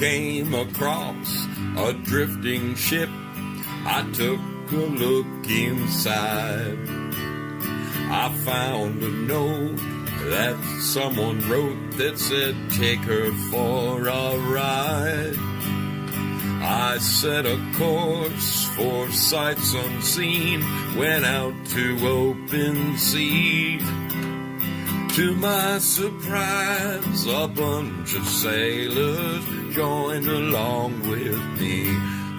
came across a drifting ship. I took a look inside. I found a note that someone wrote that said, take her for a ride. I set a course for sights unseen, went out to open sea. To my surprise, a bunch of sailors joined along with me.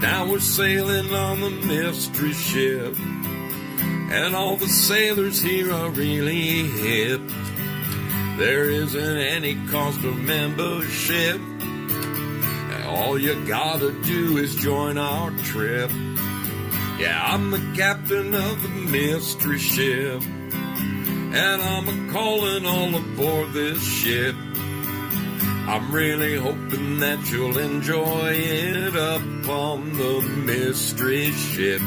Now we're sailing on the mystery ship, and all the sailors here are really hip. There isn't any cost of membership. All you gotta do is join our trip. Yeah, I'm the captain of the mystery ship, and I'm a-calling all aboard this ship. I'm really hoping that you'll enjoy it up on the mystery ship.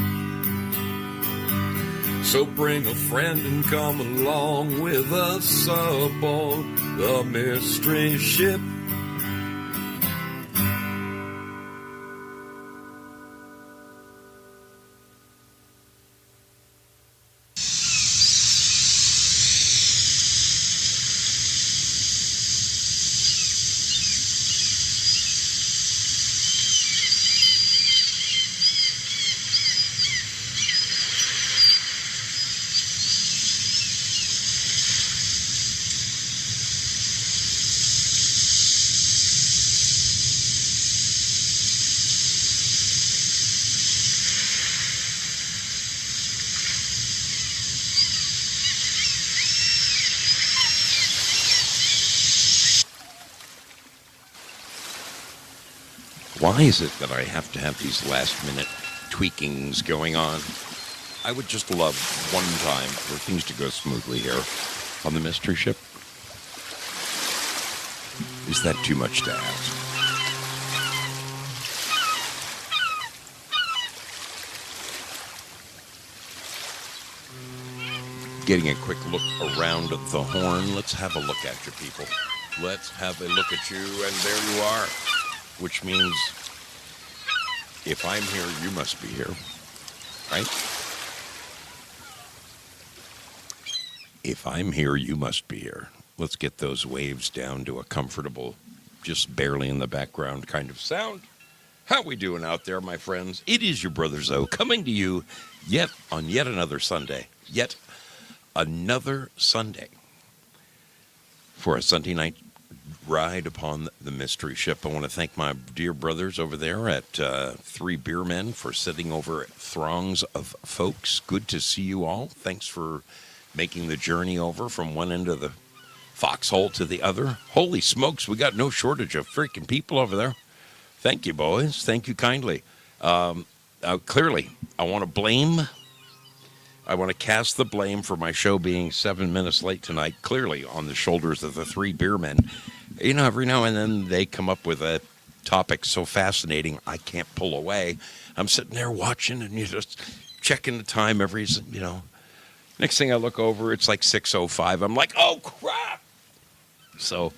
So bring a friend and come along with us aboard the mystery ship. Why is it that I have to have these last-minute tweakings going on? I would just love one time for things to go smoothly here on the mystery ship. Is that too much to ask? Getting a quick look around the horn. Let's have a look at you, people. Let's have a look at you, and there you are. Which means, if I'm here, you must be here, right? If I'm here, you must be here. Let's get those waves down to a comfortable, just barely in the background kind of sound. How we doing out there, my friends? It is your brother Zoe coming to you on yet another Sunday. Yet another Sunday for a Sunday night ride upon the mystery ship. I want to thank my dear brothers over there at Three Beer Men for sitting over throngs of folks. Good to see you all. Thanks for making the journey over from one end of the foxhole to the other. Holy smokes, we got no shortage of freaking people over there. Thank you, boys. Thank you kindly. Clearly, I want to cast the blame for my show being 7 minutes late tonight, clearly on the shoulders of the Three Beer Men. You know, every now and then they come up with a topic so fascinating I can't pull away. I'm sitting there watching and you're just checking the time every, Next thing I look over, it's like 6:05. I'm like, oh, crap! So,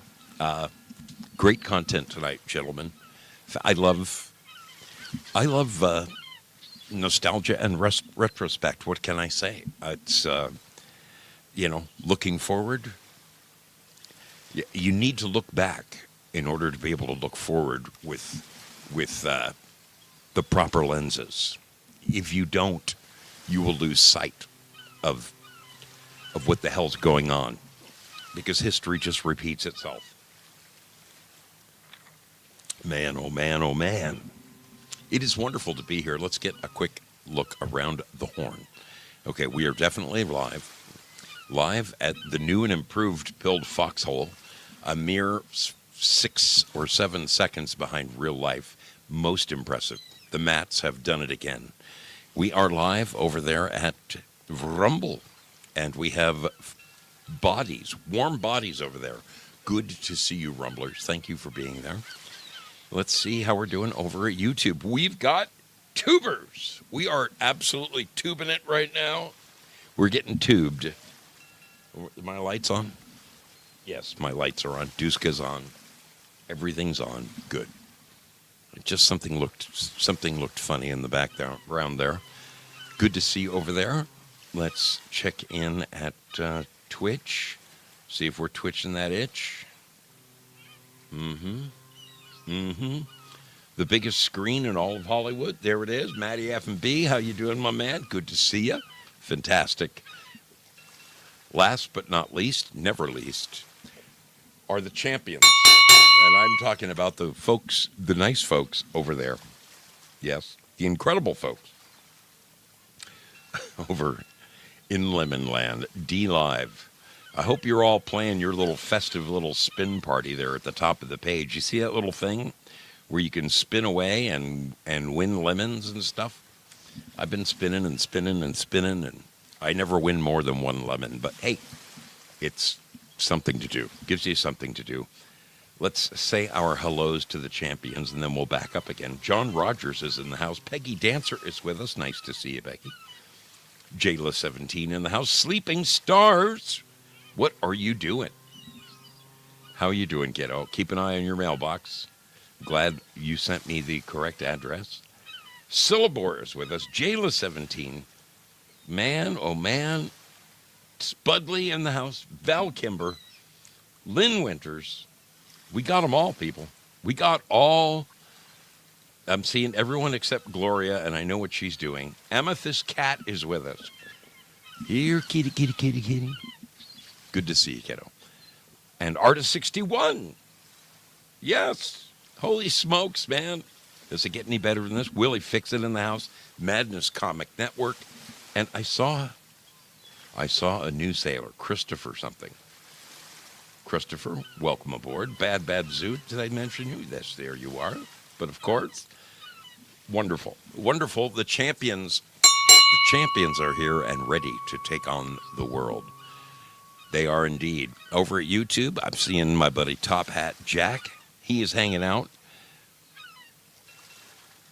great content tonight, gentlemen. I love nostalgia and retrospect. What can I say? It's, looking forward. You need to look back in order to be able to look forward with the proper lenses. If you don't, you will lose sight of what the hell's going on, because history just repeats itself. Man, oh man, oh man. It is wonderful to be here. Let's get a quick look around the horn. Okay, we are definitely live at the new and improved Pilled Foxhole, a mere 6 or 7 seconds behind real life. Most impressive. The Mats have done it again. We are live over there at Rumble, and we have warm bodies over there. Good to see you, Rumblers. Thank you for being there. Let's see how we're doing over at YouTube. We've got tubers. We are absolutely tubing it right now. We're getting tubed. Are my lights on? Yes, my lights are on. Duska's on. Everything's on. Good. Just something looked funny in the background there. Good to see you over there. Let's check in at Twitch. See if we're twitching that itch. Mm-hmm. Mm-hmm. The biggest screen in all of Hollywood. There it is. Matty F&B. How you doing, my man? Good to see you. Fantastic. Last but not least, never least, are the champions. And I'm talking about the folks, the nice folks over there. Yes, the incredible folks over in Lemon Land, D Live. I hope you're all playing your little festive little spin party there at the top of the page. You see that little thing where you can spin away and win lemons and stuff? I've been spinning and spinning and spinning, and I never win more than one lemon. But hey, it's something to do. Gives you something to do. Let's say our hellos to the champions, and then we'll back up again. John Rogers is in the house. Peggy Dancer is with us. Nice to see you, Becky. Jayla17 in the house. Sleeping Stars, what are you doing? How are you doing, kiddo? Keep an eye on your mailbox. Glad you sent me the correct address. Syllabor is with us. Jayla17. Man, oh man. Spudley in the house. Val Kimber. Lynn Winters. We got them all, people. We got all. I'm seeing everyone except Gloria, and I know what she's doing. Amethyst Cat is with us. Here, kitty, kitty, kitty, kitty. Good to see you, kiddo. And Artist61. Yes. Holy smokes, man. Does it get any better than this? Willie Fix It in the house. Madness Comic Network. And I saw a new sailor, Christopher something. Christopher, welcome aboard. Bad Zoot, did I mention you? Yes, there you are. But of course, wonderful. Wonderful. The champions are here and ready to take on the world. They are indeed. Over at YouTube, I'm seeing my buddy Top Hat Jack. He is hanging out.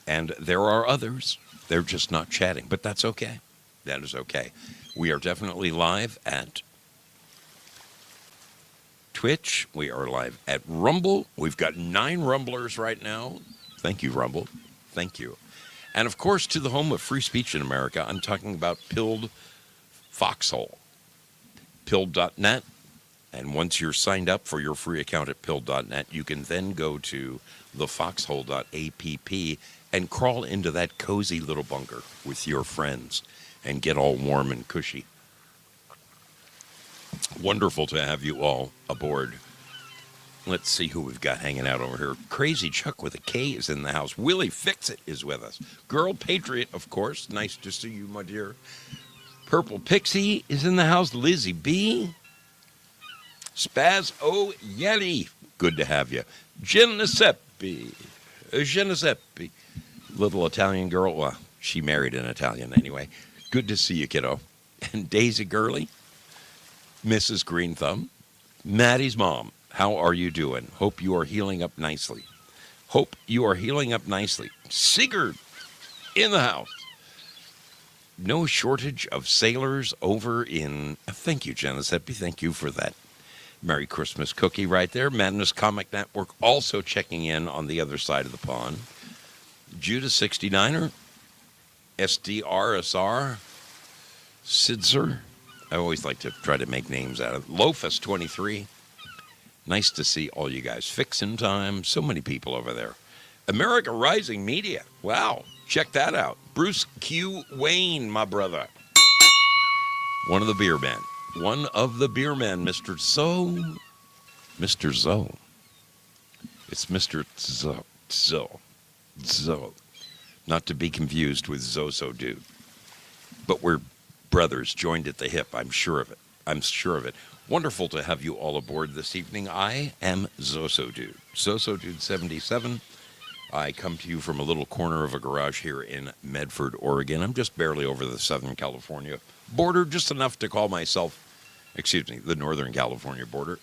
And there are others. They're just not chatting, but that's okay. That is okay. We are definitely live at Twitch. We are live at Rumble. We've got 9 Rumblers right now. Thank you, Rumble. Thank you. And, of course, to the home of free speech in America, I'm talking about Pilled Foxhole. Pilled.net. And once you're signed up for your free account at Pilled.net, you can then go to thefoxhole.app and crawl into that cozy little bunker with your friends and get all warm and cushy. Wonderful to have you all aboard. Let's see who we've got hanging out over here. Crazy Chuck with a K is in the house. Willie Fix It is with us. Girl Patriot, of course. Nice to see you, my dear. Purple Pixie is in the house. Lizzie B. Spaz O. Yeti. Good to have you. Giuseppe. Giuseppe. Little Italian girl. Well, she married an Italian anyway. Good to see you, kiddo. And Daisy Gurley. Mrs. Green Thumb. Maddie's mom. How are you doing? Hope you are healing up nicely. Hope you are healing up nicely. Sigurd in the house. No shortage of sailors over in... Thank you, Giuseppe. Thank you for that. Merry Christmas cookie right there. Madness Comic Network also checking in on the other side of the pond. Judah 69er. SDRSR. Sidzer. I always like to try to make names out of it. Lofus 23. Nice to see all you guys. Fixin' Time. So many people over there. America Rising Media. Wow. Check that out. Bruce Q. Wayne, my brother. One of the beer men. One of the beer men, Mr. Zoe. Mr. Zoe. It's Mr. Zoe. Not to be confused with Zoso Dude. But we're brothers joined at the hip. I'm sure of it. I'm sure of it. Wonderful to have you all aboard this evening. I am Zoso Dude. Zoso Dude 77. I come to you from a little corner of a garage here in Medford, Oregon. I'm just barely over the Southern California border, just enough to call myself, the Northern California border,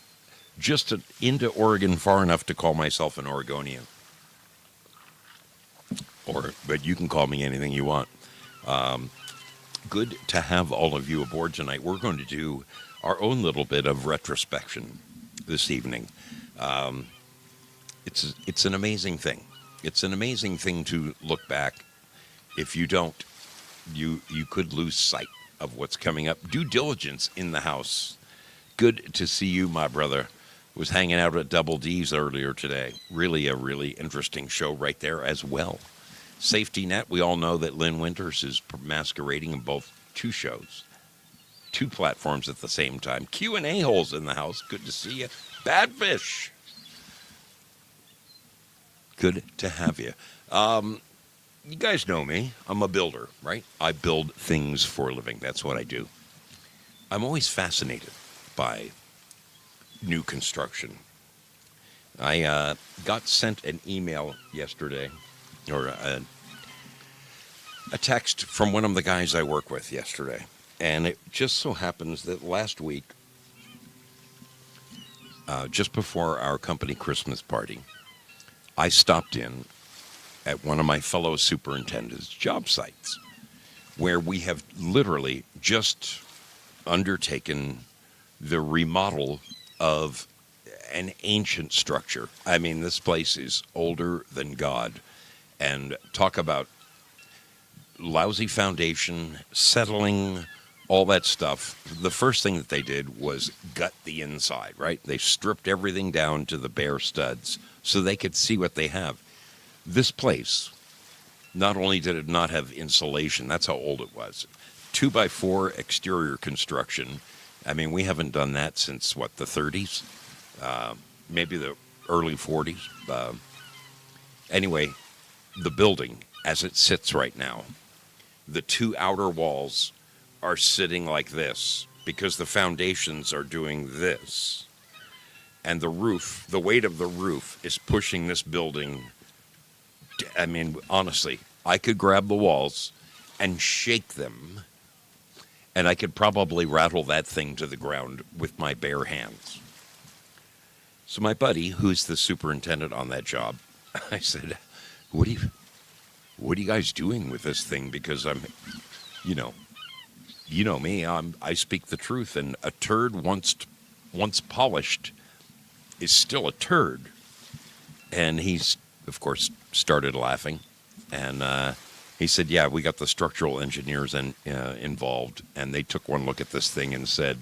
just into Oregon far enough to call myself an Oregonian. But you can call me anything you want. Good to have all of you aboard tonight. We're going to do our own little bit of retrospection this evening. It's an amazing thing. It's an amazing thing to look back. If you don't, you could lose sight of what's coming up. Due diligence in the house. Good to see you, my brother. Was hanging out at Double D's earlier today. Really a really interesting show right there as well. Safety Net, we all know that Lynn Winters is masquerading in both two shows, two platforms at the same time. Q&A holes in the house. Good to see you. Badfish. Good to have you. You guys know me. I'm a builder, right? I build things for a living. That's what I do. I'm always fascinated by new construction. I got sent an email yesterday, or a text from one of the guys I work with yesterday. And it just so happens that last week, just before our company Christmas party, I stopped in at one of my fellow superintendents' job sites, where we have literally just undertaken the remodel of an ancient structure. I mean, this place is older than God. And talk about lousy foundation, settling, all that stuff. The first thing that they did was gut the inside, right? They stripped everything down to the bare studs so they could see what they have. This place, not only did it not have insulation, that's how old it was. 2x4 exterior construction. I mean, we haven't done that since, what, the 30s? Maybe the early 40s. Anyway, the building, as it sits right now, the two outer walls are sitting like this because the foundations are doing this. And the roof, the weight of the roof is pushing this building. I mean, honestly, I could grab the walls and shake them, and I could probably rattle that thing to the ground with my bare hands. So my buddy, who's the superintendent on that job, I said, what are you guys doing with this thing? Because I'm, you know me, I speak the truth, and a turd once polished is still a turd. And he's, of course, started laughing, and he said, yeah, we got the structural engineers involved, and they took one look at this thing and said,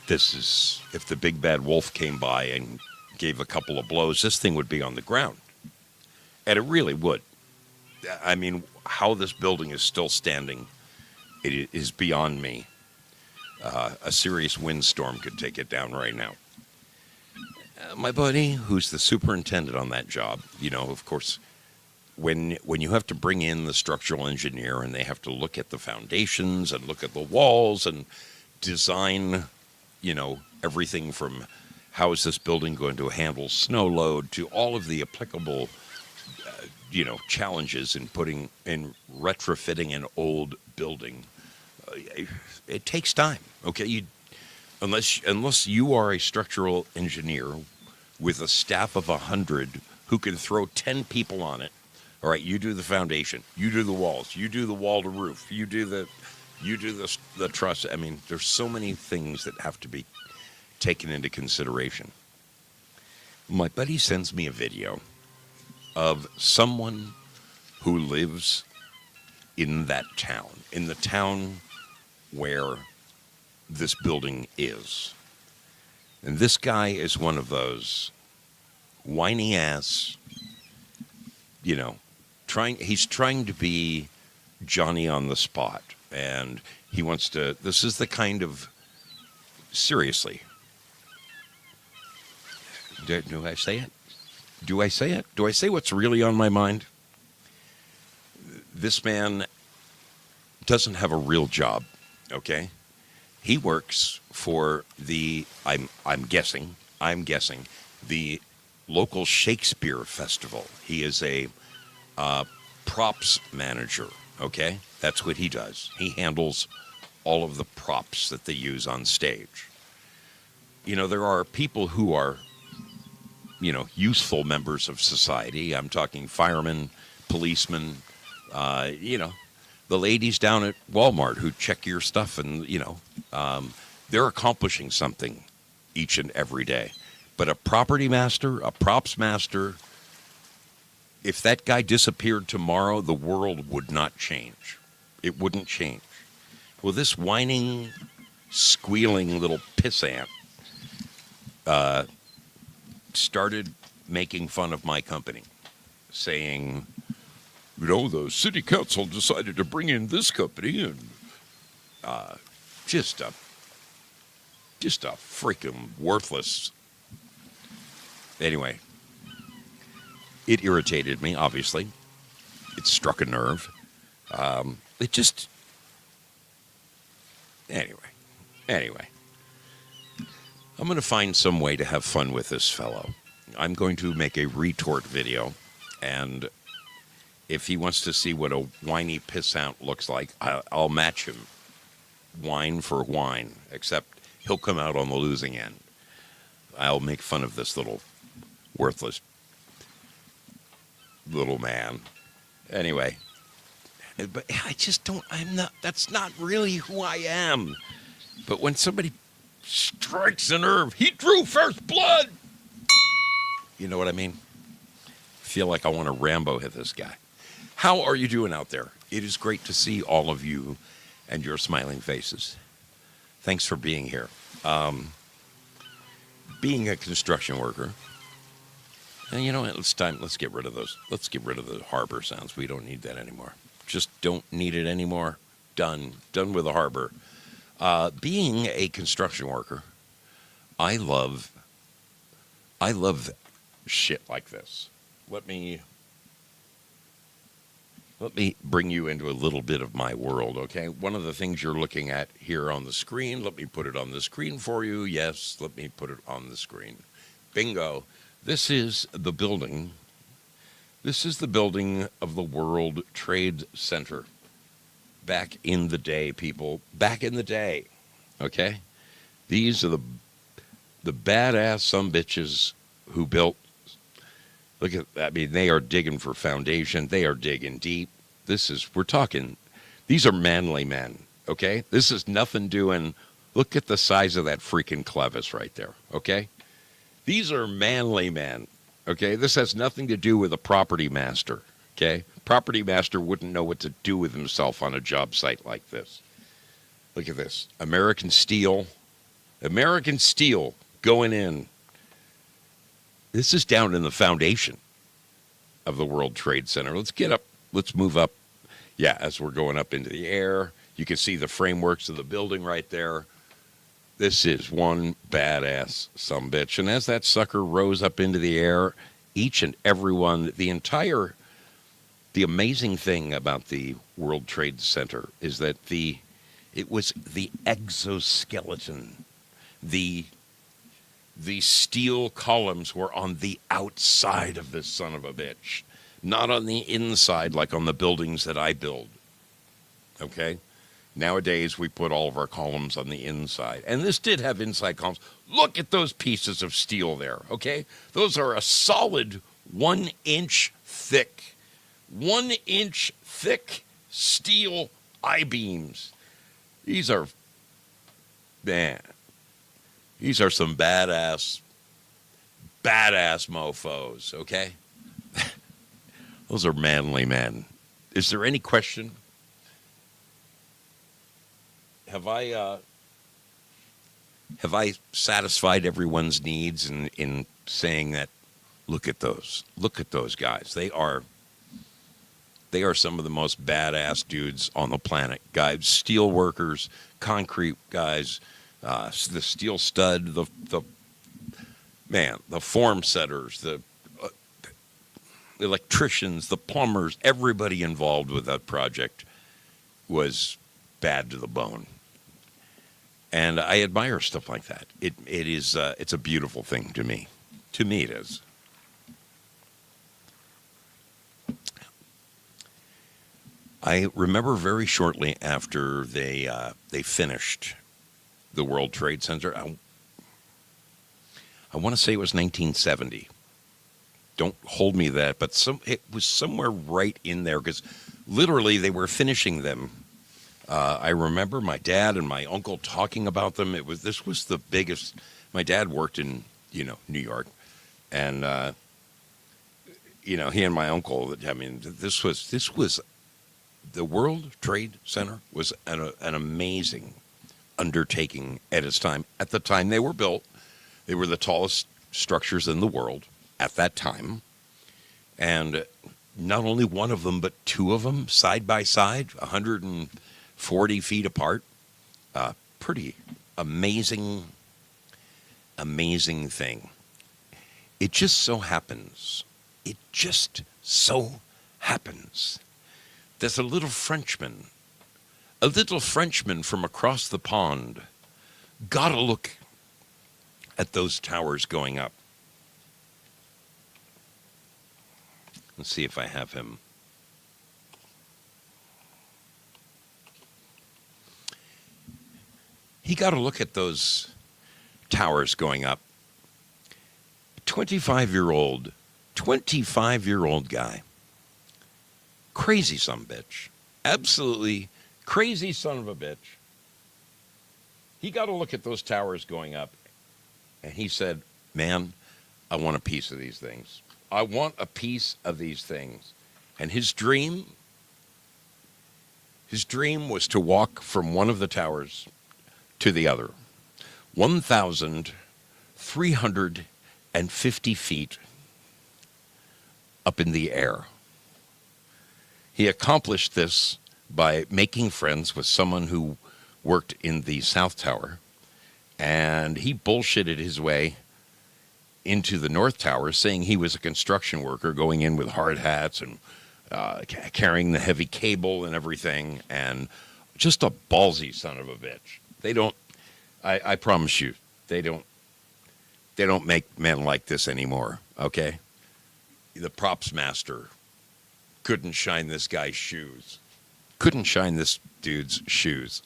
this is, if the big bad wolf came by and gave a couple of blows, this thing would be on the ground. And it really would. I mean, how this building is still standing, it is beyond me. A serious windstorm could take it down right now. My buddy, who's the superintendent on that job, of course, when you have to bring in the structural engineer and they have to look at the foundations and look at the walls and design, everything from how is this building going to handle snow load to all of the applicable, challenges in retrofitting an old building. It takes time. Okay, unless you are a structural engineer with a staff of 100 who can throw 10 people on it. All right, you do the foundation, you do the walls, you do the wall to roof, you do the truss. I mean, there's so many things that have to be taken into consideration. My buddy sends me a video of someone who lives in that town, in the town where this building is. And this guy is one of those whiny ass, he's trying to be Johnny on the spot. And he wants to, this is the kind of, seriously. Do I say it? Do I say it? Do I say what's really on my mind? This man doesn't have a real job, okay? He works for I'm guessing, the local Shakespeare Festival. He is a props manager, okay? That's what he does. He handles all of the props that they use on stage. There are people who are, useful members of society. I'm talking firemen, policemen, the ladies down at Walmart who check your stuff and, they're accomplishing something each and every day. But a property master, a props master, if that guy disappeared tomorrow, the world would not change. It wouldn't change. Well, this whining, squealing little pissant started making fun of my company, saying, the city council decided to bring in this company, and just a freaking worthless. Anyway, it irritated me, obviously. It struck a nerve. It just... Anyway. I'm going to find some way to have fun with this fellow. I'm going to make a retort video, and if he wants to see what a whiny pissant looks like, I'll match him. Wine for wine, except he'll come out on the losing end. I'll make fun of this little worthless little man. Anyway, but I just don't, that's not really who I am. But when somebody strikes a nerve, he drew first blood. You know what I mean? Feel like I want to Rambo hit this guy. How are you doing out there? It is great to see all of you and your smiling faces. Thanks for being here. Being a construction worker, and you know what? Let's get rid of those. Let's get rid of the harbor sounds. We don't need that anymore. Just don't need it anymore. Done with the harbor. Being a construction worker, I love shit like this. Let me bring you into a little bit of my world, okay? One of the things you're looking at here on the screen, let me put it on the screen for you. Yes, let me put it on the screen. Bingo. This is the building. This is the building of the World Trade Center. Back in the day, people. Back in the day, okay? These are the badass sumbitches who built. Look at that. I mean, they are digging for foundation. They are digging deep. We're talking, these are manly men, okay? This is nothing doing, look at the size of that freaking clevis right there, okay? These are manly men, okay? This has nothing to do with a property master, okay? Property master wouldn't know what to do with himself on a job site like this. Look at this. American Steel going in. This is down in the foundation of the World Trade Center. Let's get up. Let's move up. Yeah, as we're going up into the air, you can see the frameworks of the building right there. This is one badass sumbitch. And as that sucker rose up into the air, each and every one, the amazing thing about the World Trade Center is that it was the exoskeleton, the steel columns were on the outside of this son of a bitch, not on the inside like on the buildings that I build. Okay? Nowadays, we put all of our columns on the inside. And this did have inside columns. Look at those pieces of steel there, okay? Those are a solid 1 inch thick steel I-beams. These are some badass mofos, okay? Those are manly men. Is there any question? Have I satisfied everyone's needs in saying that, look at those guys. They are some of the most badass dudes on the planet. Guys, steel workers, concrete guys, the steel stud, the form setters, the electricians, the plumbers, everybody involved with that project was bad to the bone. And I admire stuff like that. It's a beautiful thing to me. To me, it is. I remember very shortly after they finished the World Trade Center. I want to say it was 1970. Don't hold me that, but it was somewhere right in there because literally they were finishing them. I remember my dad and my uncle talking about them. This was the biggest. My dad worked in New York, and he and my uncle. I mean, this was the World Trade Center was an amazing undertaking at its time. At the time they were built, they were the tallest structures in the world at that time, and not only one of them, but two of them side by side, 140 feet apart. Pretty amazing thing. It just so happens, there's a little Frenchman from across the pond got a look at those towers going up. Let's see if I have him. He got a look at those towers going up. 25-year-old guy. Crazy son of a bitch. Absolutely crazy son of a bitch. He got a look at those towers going up, and he said, man, I want a piece of these things. I want a piece of these things. And his dream was to walk from one of the towers to the other. 1,350 feet up in the air. He accomplished this by making friends with someone who worked in the South Tower, and he bullshitted his way into the North Tower, saying he was a construction worker going in with hard hats and carrying the heavy cable and everything, and just a ballsy son of a bitch. They don't, I promise you, they don't make men like this anymore, okay? The props master couldn't shine this guy's shoes. Couldn't shine this dude's shoes.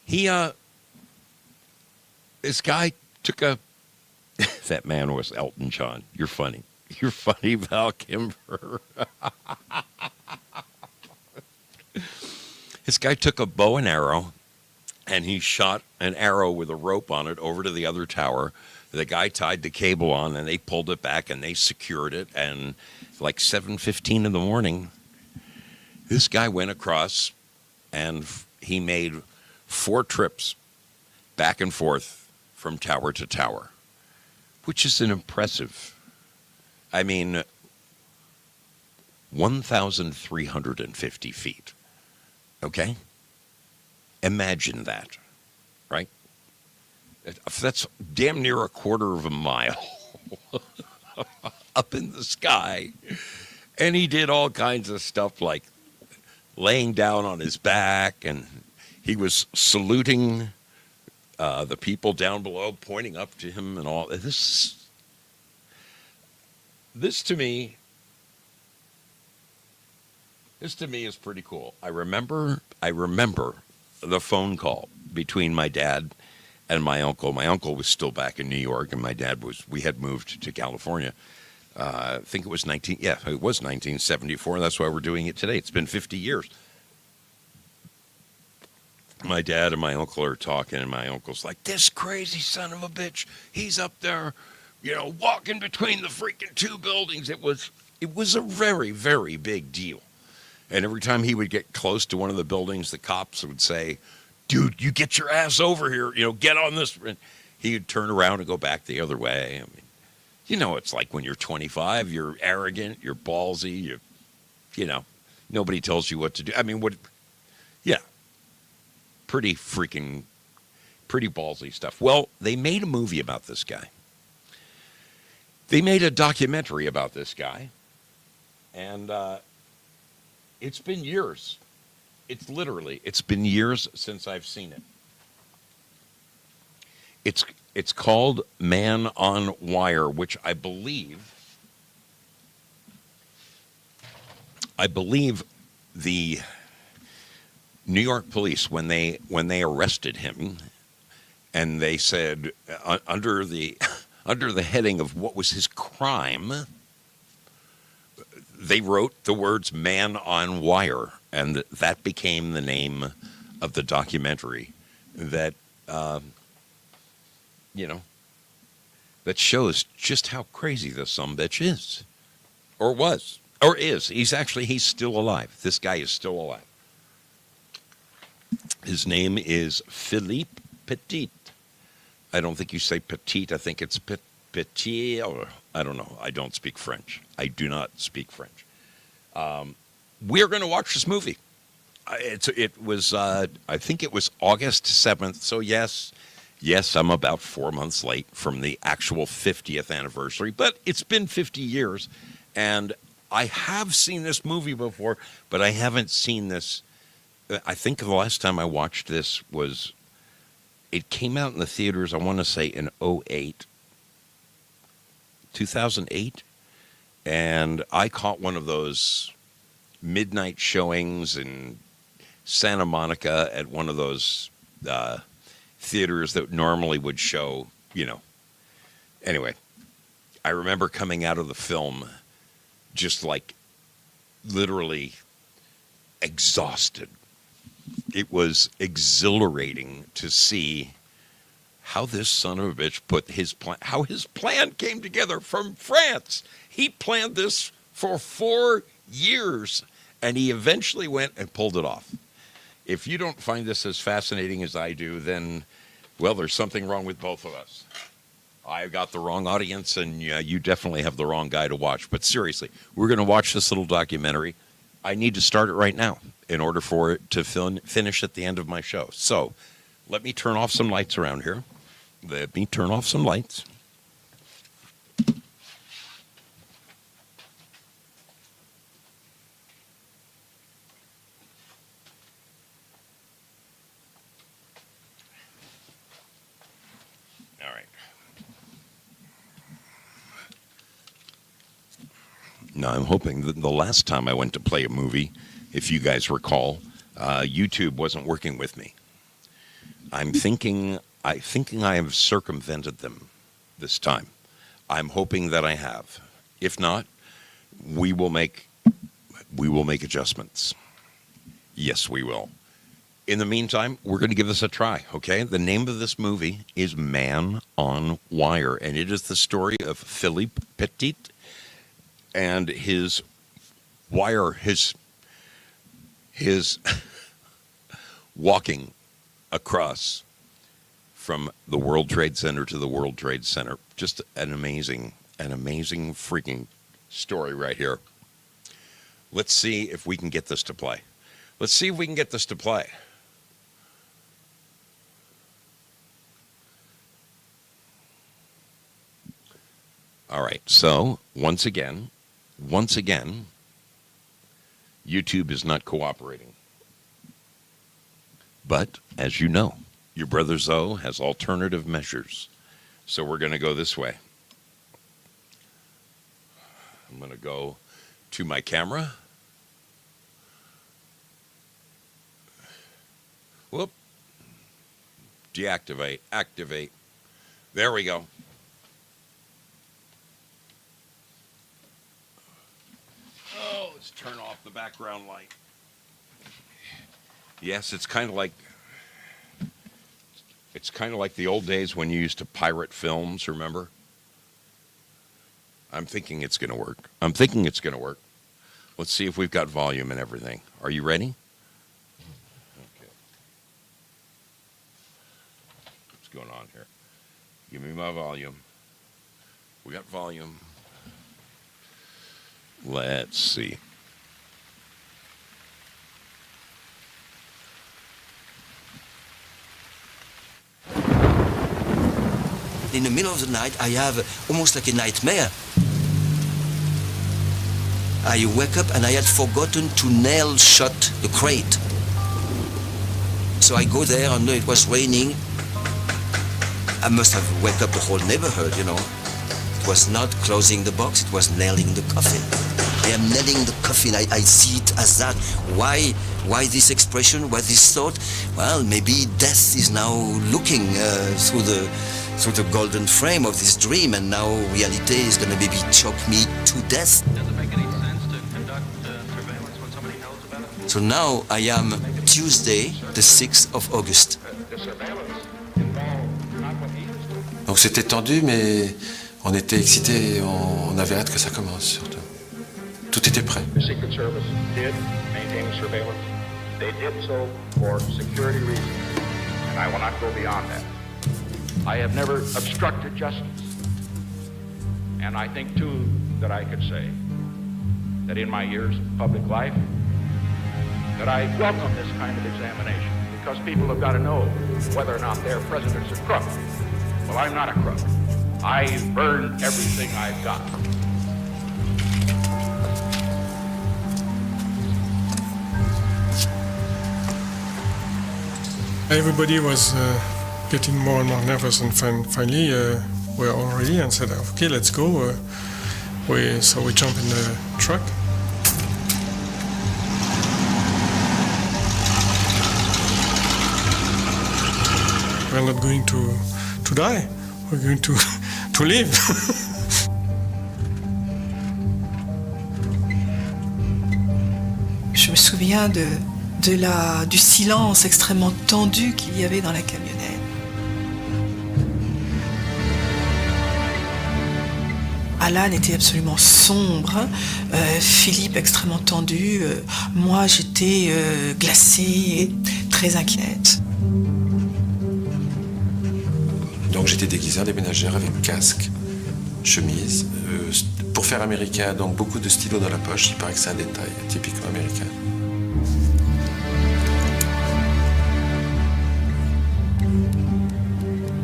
This guy took a, that man was Elton John. You're funny. You're funny, Val Kimber. This guy took a bow and arrow, and he shot an arrow with a rope on it over to the other tower. The guy tied the cable on, and they pulled it back, and they secured it. And like 7:15 in the morning, this guy went across, and he made 4 trips back and forth from tower to tower, which is an impressive. I mean, 1,350 feet. Okay? Imagine that, right? That's damn near a quarter of a mile up in the sky. And he did all kinds of stuff like laying down on his back, and he was saluting the people down below, pointing up to him and all. This to me is pretty cool. I remember the phone call between my dad and my uncle. My uncle was still back in New York, and my dad we had moved to California. I think it was 1974. That's why we're doing it today. It's been 50 years. My dad and my uncle are talking, and my uncle's like, this crazy son of a bitch, he's up there, walking between the freaking 2 buildings. It was a very, very big deal. And every time he would get close to one of the buildings, the cops would say, dude, you get your ass over here, get on this. And he would turn around and go back the other way. I mean, it's like when you're 25, you're arrogant, you're ballsy, nobody tells you what to do. I mean, pretty ballsy stuff. Well, they made a movie about this guy. They made a documentary about this guy. And it's been years. It's been years since I've seen it. It's called Man on Wire, which I believe the New York police, when they arrested him, and they said under the heading of what was his crime, they wrote the words "Man on Wire," and that became the name of the documentary that that shows just how crazy this sumbitch is. or was, or is. He's still alive. This guy is still alive. His name is Philippe Petit. I don't think you say petite. I think it's petit, or I don't know. I don't speak French. I do not speak French. We're going to watch this movie. It was, I think it was August 7th. So yes, I'm about 4 months late from the actual 50th anniversary, but it's been 50 years, and I have seen this movie before, but I haven't seen this. I think the last time I watched this was, it came out in the theaters, I want to say in 2008, and I caught one of those midnight showings in Santa Monica at one of those theaters that normally would show, Anyway, I remember coming out of the film just like literally exhausted. It was exhilarating to see how this son of a bitch put his plan, how his plan came together from France. He planned this for 4 years, and he eventually went and pulled it off. If you don't find this as fascinating as I do, then, well, there's something wrong with both of us. I got the wrong audience, and you definitely have the wrong guy to watch. But seriously, we're going to watch this little documentary. I need to start it right now in order for it to finish at the end of my show. So let me turn off some lights around here. Let me turn off some lights. All right. Now, I'm hoping that the last time I went to play a movie, if you guys recall, YouTube wasn't working with me. I'm thinking I have circumvented them this time. I'm hoping that I have. If not, we will make adjustments. Yes, we will. In the meantime, we're going to give this a try, okay? The name of this movie is Man on Wire, and it is the story of Philippe Petit and his walking across from the World Trade Center to the World Trade Center. Just an amazing freaking story right here. Let's see if we can get this to play. All right, so once again, YouTube is not cooperating. But, as you know, your brother Zoe has alternative measures. So we're going to go this way. I'm going to go to my camera. Whoop. Deactivate. Activate. There we go. Oh, let's turn off the background light. Yes, it's kind of like the old days when you used to pirate films, remember? I'm thinking it's going to work. Let's see if we've got volume and everything. Are you ready? Okay. What's going on here? Give me my volume. We got volume. Let's see. In the middle of the night, I have almost like a nightmare. I wake up and I had forgotten to nail shut the crate. So I go there and it was raining. I must have woke up the whole neighborhood, It was not closing the box, it was nailing the coffin. I am nailing the coffin, I see it as that. Why this expression, why this thought? Well, maybe death is now looking through the golden frame of this dream, and now reality is going to maybe choke me to death. Does it make any sense to conduct surveillance when somebody knows about it? So now I am Tuesday, the 6th of August. Donc c'était tendu, mais on était excités, on avait hâte que ça commence surtout. Tout était prêt. The Secret Service did maintain surveillance. They did so for security reasons, and I will not go beyond that. I have never obstructed justice. And I think, too, that I could say that in my years of public life, that I welcome this kind of examination, because people have got to know whether or not their president's a crook. Well, I'm not a crook. I've earned everything I've got. Everybody was getting more and more nervous, and finally we're all ready and said, okay, let's go. So we jump in the truck. We're not going to die, we're going to live. Je me souviens du silence extrêmement tendu qu'il y avait dans la camionnette. Alan était absolument sombre, Philippe extrêmement tendu, moi j'étais glacée et très inquiète. Donc j'étais déguisé en déménageur avec casque, chemise. Pour faire américain, donc beaucoup de stylos dans la poche, il paraît que c'est un détail typiquement américain.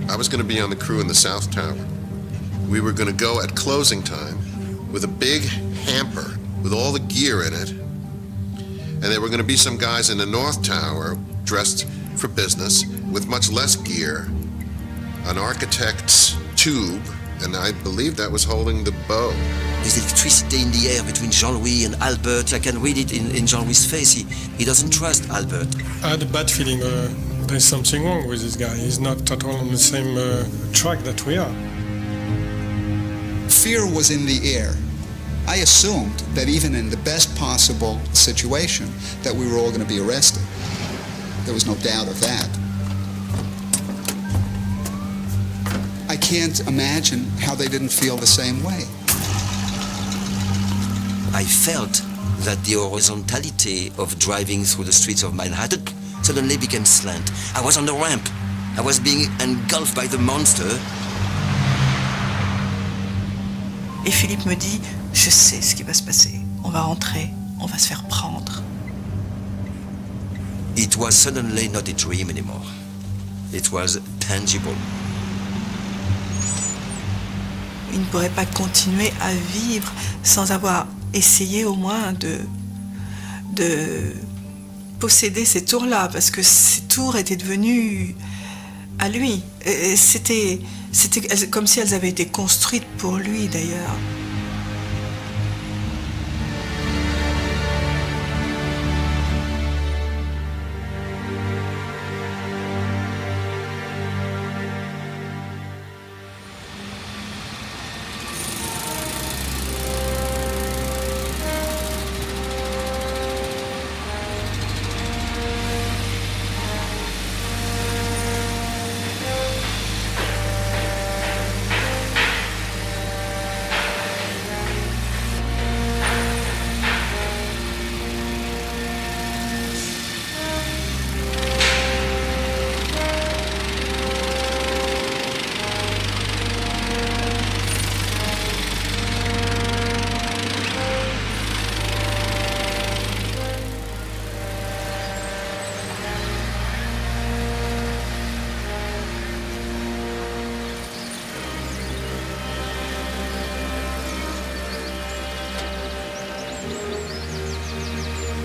I was going to be on the crew in the South Tower. We were going to go at closing time with a big hamper with all the gear in it. And there were going to be some guys in the North Tower dressed for business with much less gear, an architect's tube, and I believe that was holding the bow. There's electricity in the air between Jean-Louis and Albert. I can read it in Jean-Louis' face. He doesn't trust Albert. I had a bad feeling there's something wrong with this guy. He's not at all on the same track that we are. Fear was in the air. I assumed that even in the best possible situation that we were all going to be arrested. There was no doubt of that. I can't imagine how they didn't feel the same way. I felt that the horizontality of driving through the streets of Manhattan suddenly became slant. I was on the ramp. I was being engulfed by the monster. Et Philippe me dit, je sais ce qui va se passer. On va rentrer, on va se faire prendre. It was suddenly not a dream anymore. It was tangible. Il ne pourrait pas continuer à vivre sans avoir essayé au moins de posséder ces tours-là, parce que ces tours étaient devenues à lui. C'était comme si elles avaient été construites pour lui d'ailleurs.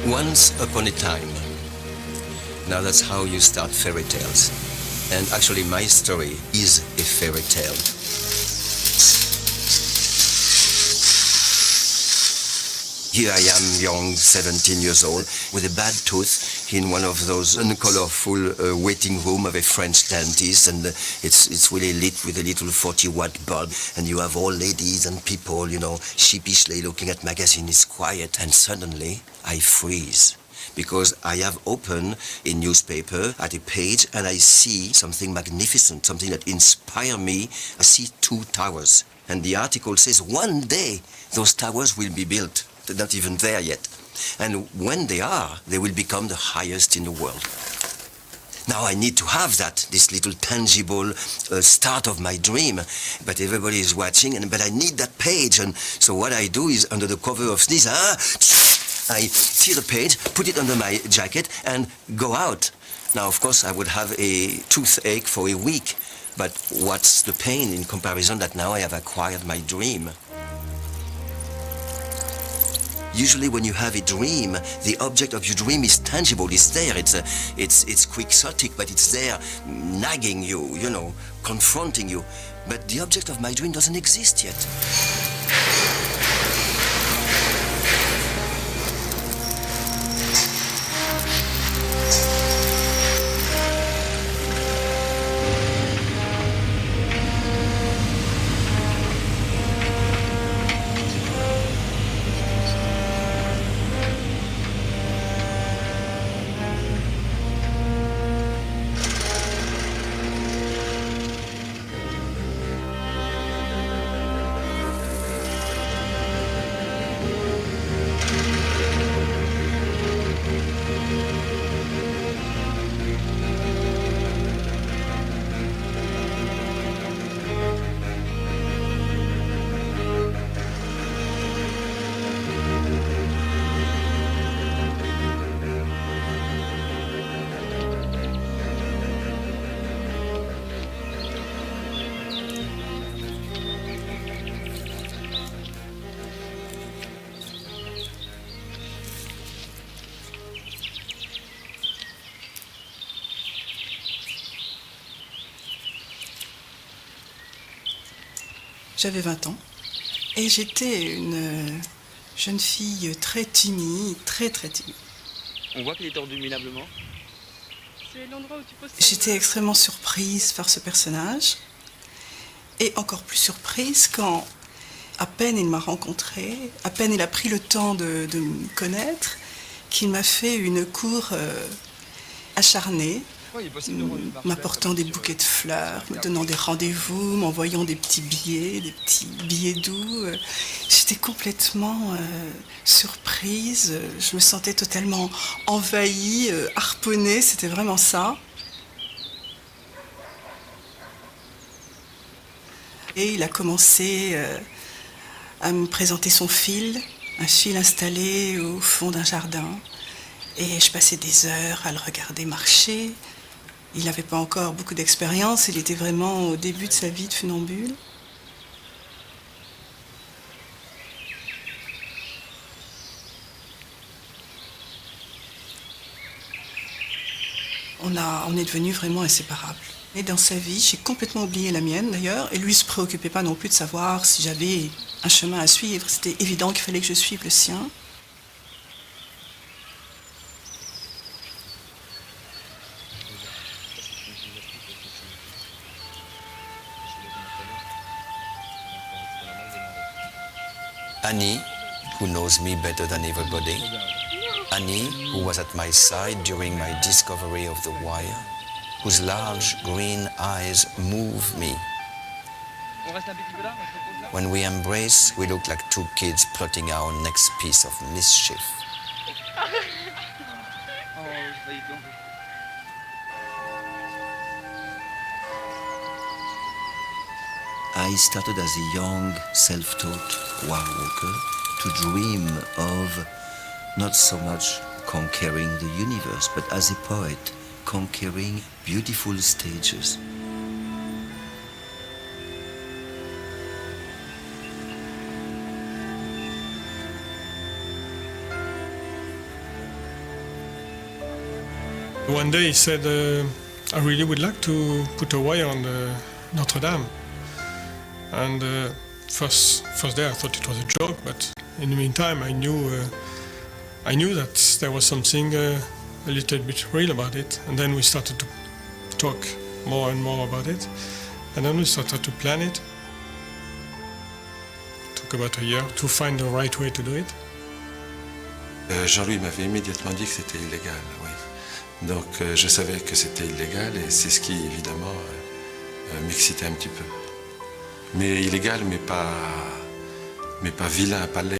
Once upon a time. Now that's how you start fairy tales. And actually my story is a fairy tale. Here I am, young, 17 years old, with a bad tooth in one of those uncolorful waiting room of a French dentist, and it's really lit with a little 40-watt bulb, and you have old ladies and people, you know, sheepishly looking at magazines. It's quiet, and suddenly I freeze. Because I have opened a newspaper at a page and I see something magnificent, something that inspires me. I see 2 towers. And the article says one day those towers will be built. not even there yet. And when they are, they will become the highest in the world. Now I need to have that, this little tangible start of my dream, but everybody is watching, but I need that page, and so what I do is, under the cover of Sneeze, I tear the page, put it under my jacket, and go out. Now, of course, I would have a toothache for a week, but what's the pain in comparison that now I have acquired my dream? Usually when you have a dream, the object of your dream is tangible, it's there, it's quixotic, but it's there, nagging you, you know, confronting you. But the object of my dream doesn't exist yet. J'avais 20 ans et j'étais une jeune fille très timide, très timide. On voit qu'il est tordu minablement. C'est l'endroit où tu poses. J'étais extrêmement surprise par ce personnage et encore plus surprise quand, à peine il m'a rencontrée, à peine il a pris le temps de me connaître, qu'il m'a fait une cour acharnée, m'apportant des bouquets de fleurs, me donnant des rendez-vous, m'envoyant des petits billets doux. J'étais complètement surprise, je me sentais totalement envahie, harponnée, c'était vraiment ça. Et il a commencé à me présenter son fil, un fil installé au fond d'un jardin. Et je passais des heures à le regarder marcher. Il n'avait pas encore beaucoup d'expérience, il était vraiment au début de sa vie de funambule. On est devenus vraiment inséparables. Et dans sa vie, j'ai complètement oublié la mienne d'ailleurs, et lui ne se préoccupait pas non plus de savoir si j'avais un chemin à suivre. C'était évident qu'il fallait que je suive le sien. Annie, who knows me better than everybody. Annie, who was at my side during my discovery of the wire, whose large green eyes move me. When we embrace, we look like two kids plotting our next piece of mischief. I started as a young, self-taught war worker to dream of not so much conquering the universe, but as a poet, conquering beautiful stages. One day he said, I really would like to put a wire on Notre Dame. And first day I thought it was a joke, but in the meantime I knew that there was something a little bit real about it. And then we started to talk more and more about it. And then we started to plan it. It took about a year to find the right way to do it. Jean-Louis m'avait immédiatement dit que c'était illégal, oui. Donc je savais que c'était illégal et c'est ce qui évidemment m'excitait un petit peu. Mais illégal, mais pas vilain, pas laid.